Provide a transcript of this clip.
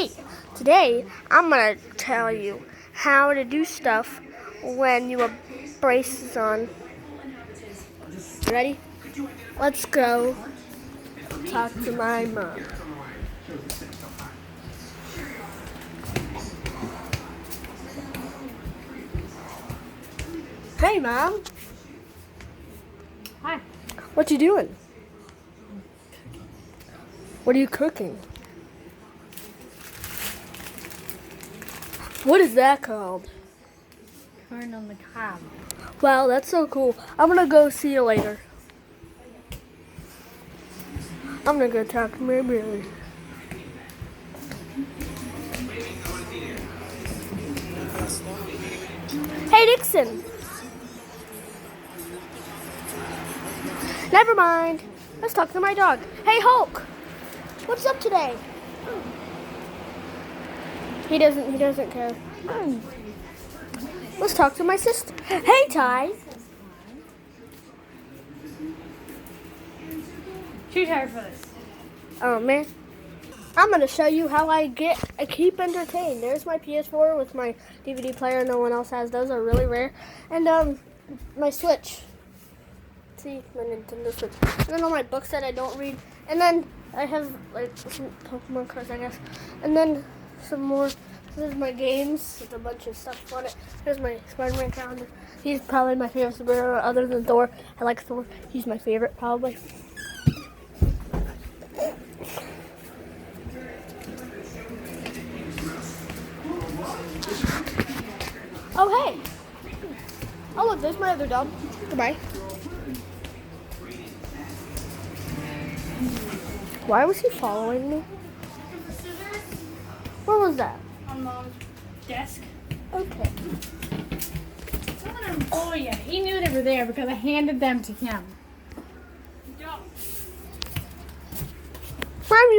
Hey, today I'm gonna tell you how to do stuff when you have braces on. Ready? Let's go talk to my mom. Hey, Mom. Hi. What you doing? What are you cooking? What is that called? Corn on the cob. Wow, that's so cool. I'm gonna go see you later. I'm gonna go talk to my brother. Hey, Dixon. Never mind. Let's talk to my dog. Hey, Hulk. What's up today? He doesn't care. Let's talk to my sister. Hey, Ty. Too tired for this. Oh man. I'm gonna show you how I keep entertained. There's my PS4 with my DVD player. No one else has. Those are really rare. And my Switch. See, my Nintendo Switch. And then all my books that I don't read. And then I have like some Pokemon cards, I guess. And then some more. This is my games with a bunch of stuff on it. Here's my Spider-Man calendar. He's probably my favorite superhero other than Thor. I like Thor. He's my favorite probably. Oh, hey. Oh, look, there's my other dog. Goodbye. Why was he following me? Where was that? On Mom's desk. Okay. Oh yeah, he knew they were there because I handed them to him. Why are you